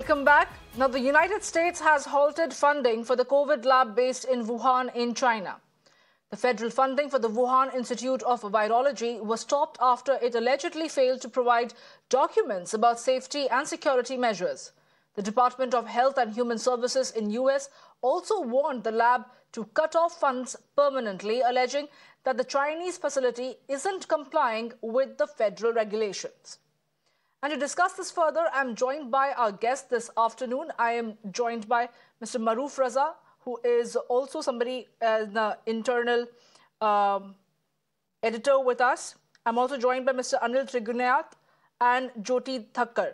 Welcome back. Now, the United States has halted funding for the COVID lab based in Wuhan in China. The federal funding for the Wuhan Institute of Virology was stopped after it allegedly failed to provide documents about safety and security measures. The Department of Health and Human Services in US also warned the lab to cut off funds permanently, alleging that the Chinese facility isn't complying with the federal regulations. And to discuss this further, I'm joined by our guest this afternoon. I am joined by Mr. Maroof Raza, who is also somebody an internal editor with us. I'm also joined by Mr. Trigunayat and Jyoti Thakkar.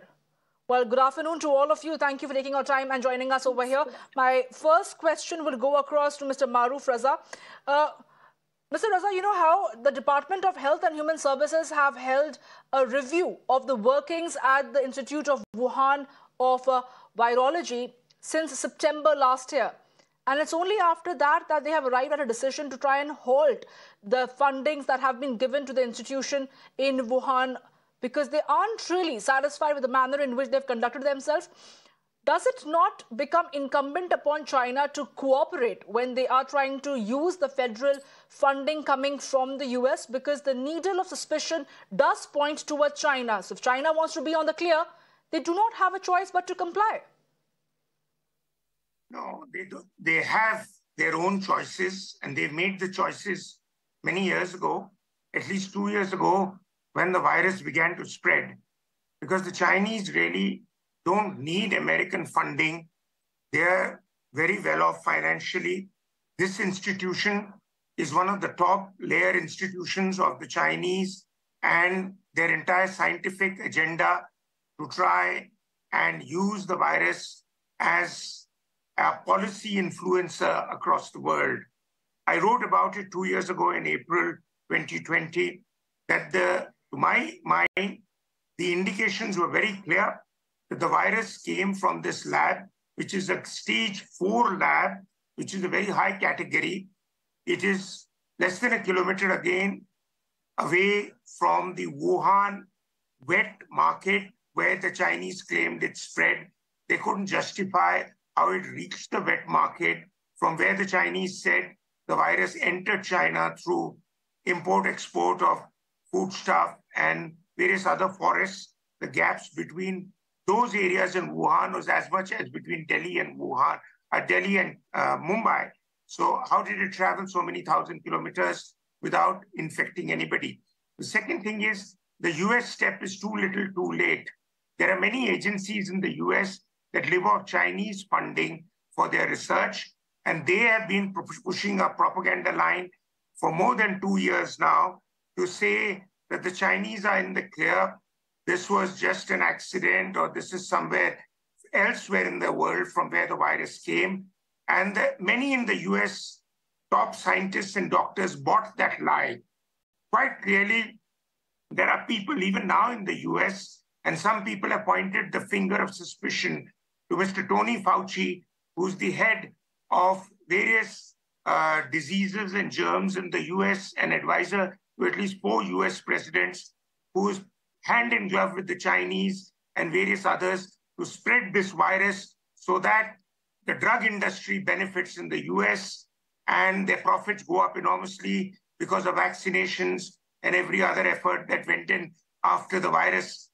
Well, good afternoon to all of you. Thank you for taking our time and joining us over here. My first question will go across to Mr. Maroof Raza. Mr. Raza, you know how the Department of Health and Human Services have held a review of the workings at the Institute of Wuhan of Virology since September last year. And it's only after that that they have arrived at a decision to try and halt the fundings that have been given to the institution in Wuhan because they aren't really satisfied with the manner in which they've conducted themselves. Does it not become incumbent upon China to cooperate when they are trying to use the federal funding coming from the US? Because the needle of suspicion does point towards China. So if China wants to be on the clear, they do not have a choice but to comply. No, they do. They have their own choices, and they've made the choices many years ago, at least 2 years ago, when the virus began to spread. Because the Chinese really don't need American funding. They're very well off financially. This institution is one of the top layer institutions of the Chinese, and their entire scientific agenda to try and use the virus as a policy influencer across the world. I wrote about it 2 years ago in April 2020, that to my mind, the indications were very clear that the virus came from this lab, which is a stage 4 lab, which is a very high category. It is less than 1 kilometer again away from the Wuhan wet market where the Chinese claimed it spread. They couldn't justify how it reached the wet market from where the Chinese said the virus entered China through import-export of foodstuff and various other forests. The gaps between those areas in Wuhan was as much as between Delhi and Wuhan, Delhi and Mumbai. So how did it travel so many thousand kilometers without infecting anybody? The second thing is the US step is too little too late. There are many agencies in the US that live off Chinese funding for their research, and they have been pushing a propaganda line for more than 2 years now to say that the Chinese are in the clear. This was just an accident, or this is somewhere elsewhere in the world from where the virus came. And many in the US top scientists and doctors bought that lie. Quite clearly, there are people even now in the US, and some people have pointed the finger of suspicion to Mr. Tony Fauci, who's the head of various diseases and germs in the US and advisor to at least 4 US presidents, who's hand in glove with the Chinese and various others to spread this virus so that the drug industry benefits in the US and their profits go up enormously because of vaccinations and every other effort that went in after the virus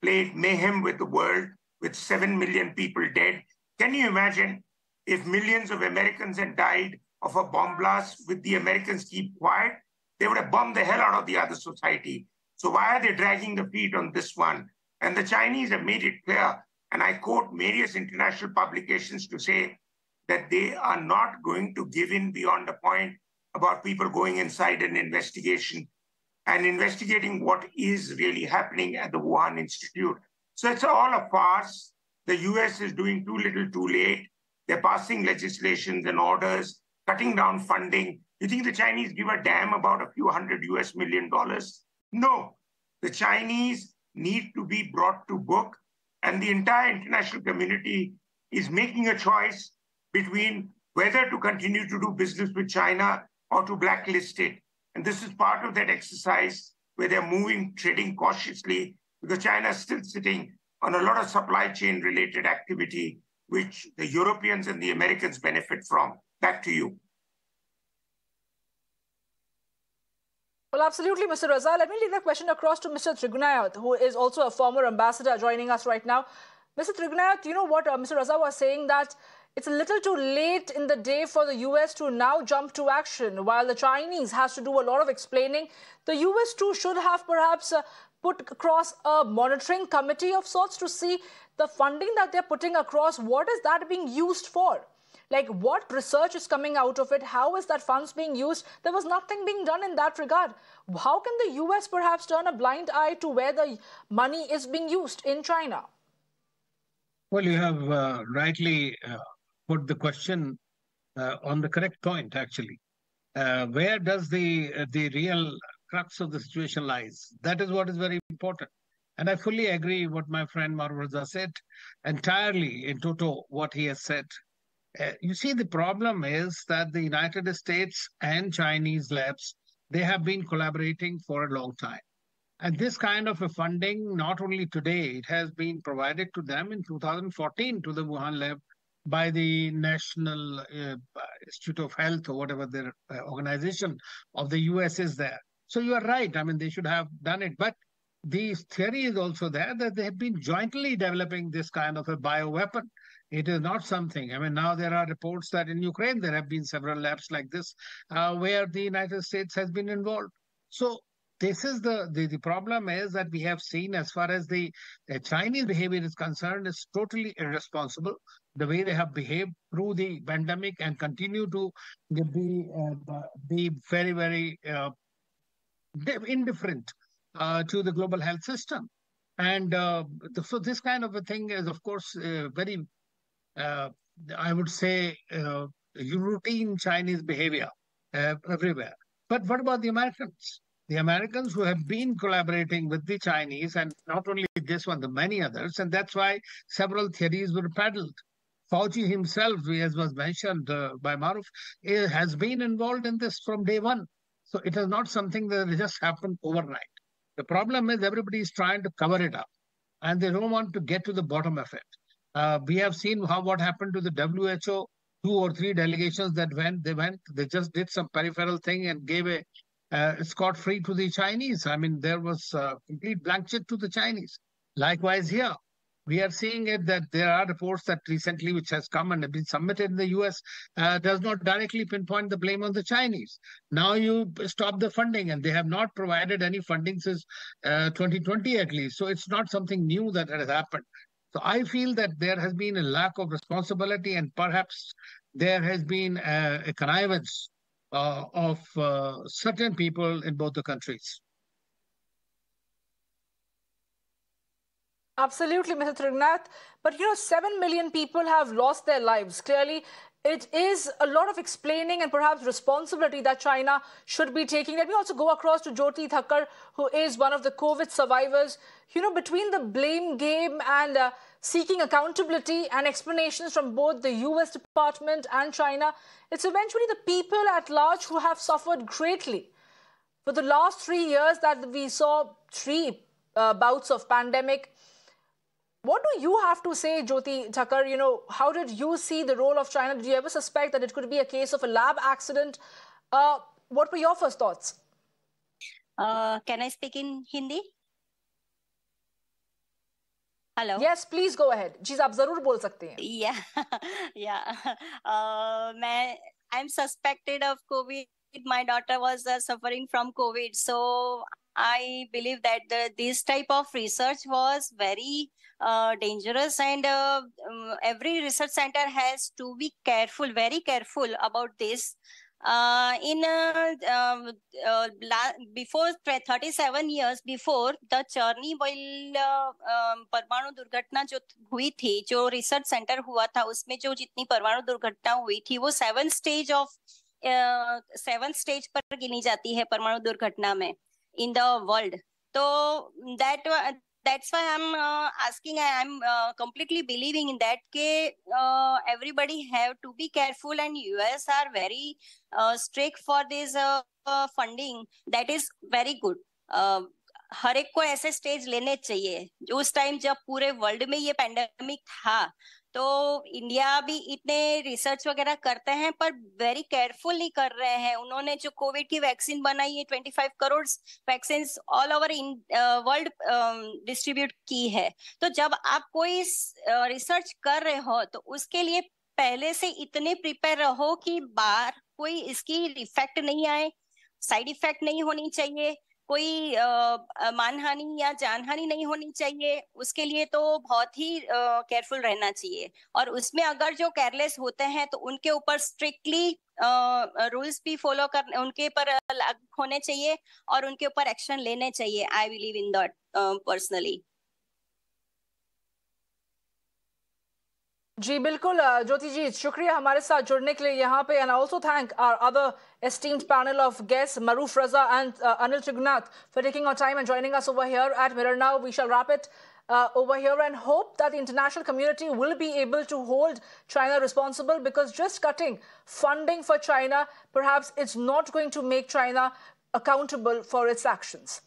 played mayhem with the world, with 7 million people dead. Can you imagine if millions of Americans had died of a bomb blast with the Americans keep quiet? They would have bombed the hell out of the other society. So why are they dragging the feet on this one? And the Chinese have made it clear, and I quote various international publications to say that they are not going to give in beyond a point about people going inside an investigation and investigating what is really happening at the Wuhan Institute. So it's all a farce. The US is doing too little too late. They're passing legislations and orders, cutting down funding. You think the Chinese give a damn about a few $100 million? No, the Chinese need to be brought to book, and the entire international community is making a choice between whether to continue to do business with China or to blacklist it. And this is part of that exercise where they're moving, treading cautiously, because China is still sitting on a lot of supply chain related activity, which the Europeans and the Americans benefit from. Back to you. Well, absolutely, Mr. Raza. Let me leave the question across to Mr. Trigunayat, who is also a former ambassador joining us right now. Mr. Trigunayat, you know what Mr. Raza was saying, that it's a little too late in the day for the US to now jump to action. While the Chinese has to do a lot of explaining, the US too should have perhaps put across a monitoring committee of sorts to see the funding that they're putting across. What is that being used for? Like, what research is coming out of it? How is that funds being used? There was nothing being done in that regard. How can the US perhaps turn a blind eye to where the money is being used in China? Well, you have rightly put the question on the correct point, actually. Where does the real crux of the situation lies? That is what is very important. And I fully agree what my friend Maroof Raza said, entirely in toto what he has said. You see, the problem is that the United States and Chinese labs, they have been collaborating for a long time. And this kind of a funding, not only today, it has been provided to them in 2014 to the Wuhan lab by the National Institute of Health, or whatever their organization of the US is there. So you are right. I mean, they should have done it. But the theory is also there that they have been jointly developing this kind of a bioweapon. It is not something. I mean, now there are reports that in Ukraine there have been several labs like this where the United States has been involved. So this is the problem is that we have seen, as far as the Chinese behavior is concerned, is totally irresponsible. The way they have behaved through the pandemic and continue to be very, very indifferent to the global health system. And so this kind of a thing is, of course, very, I would say, routine Chinese behavior everywhere. But what about the Americans? The Americans who have been collaborating with the Chinese, and not only this one, the many others, and that's why several theories were peddled. Fauci himself, as was mentioned by Maroof, has been involved in this from day one. So it is not something that just happened overnight. The problem is everybody is trying to cover it up, and they don't want to get to the bottom of it. We have seen what happened to the WHO, 2 or 3 delegations that went, they just did some peripheral thing and gave a scot-free to the Chinese. I mean, there was a complete blank check to the Chinese. Likewise here, we are seeing it that there are reports that recently which has come and have been submitted in the US does not directly pinpoint the blame on the Chinese. Now you stop the funding, and they have not provided any funding since 2020 at least. So it's not something new that has happened. So I feel that there has been a lack of responsibility, and perhaps there has been a connivance of certain people in both the countries. Absolutely, Mr. Trigunayat. But, 7 million people have lost their lives. Clearly, it is a lot of explaining and perhaps responsibility that China should be taking. Let me also go across to Jyoti Thakkar, who is one of the COVID survivors. Between the blame game and seeking accountability and explanations from both the US Department and China, it's eventually the people at large who have suffered greatly. For the last 3 years that we saw 3 bouts of pandemic, what do you have to say, Jyoti Thakkar? How did you see the role of China? Did you ever suspect that it could be a case of a lab accident? What were your first thoughts? Can I speak in Hindi? Hello. Yes, please go ahead. जी आप जरूर बोल सकते हैं. Yeah. I'm suspected of COVID. My daughter was suffering from COVID, so I believe that this type of research was very dangerous, and every research center has to be careful, very careful about this. Before 37 years before the Chernobyl परमाणु दुर्घटना जो हुई थी, जो research centre हुआ था, उसमें जो जितनी परमाणु दुर्घटना हुई थी वो 7 स्टेज पर गिनी जाती है परमाणु दुर्घटना में in the world. So that's why I'm asking. I'm completely believing in that. Everybody have to be careful, and US are very strict for this funding. That is very good. हर एक को ऐसे stage लेने चाहिए। उस time जब पूरे world में ये पैंडेमिक था, तो इंडिया भी इतने रिसर्च वगैरह करते हैं पर वेरी केयरफुली कर रहे हैं। उन्होंने जो कोविड की वैक्सीन बनाई है, 25 crore vaccine all over in world distribute की है। तो जब आप कोई रिसर्च कर रहे हो तो उसके लिए पहले से इतने प्रिपेयर रहो कि बाहर कोई इसकी इफेक्ट नहीं आए, साइड इफेक्ट नहीं होनी चाहिए, कोई मानहानि या जानहानि नहीं होनी चाहिए। उसके लिए तो बहुत ही केयरफुल रहना चाहिए। और उसमें अगर जो केयरलेस होते हैं तो उनके ऊपर स्ट्रिक्टली रूल्स भी फॉलो कर, उनके ऊपर लागू होने चाहिए और उनके ऊपर एक्शन लेने चाहिए। I believe in that personally. जी बिल्कुल ज्योति जी, शुक्रिया हमारे साथ जुड़ने के लिए यहाँ पे। And also thank our other esteemed panel of guests, Maroof Raza and Anil Trigunayat, for taking our time and joining us over here at Mirror Now. We shall wrap it over here and hope that the international community will be able to hold China responsible, because just cutting funding for China, perhaps it's not going to make China accountable for its actions.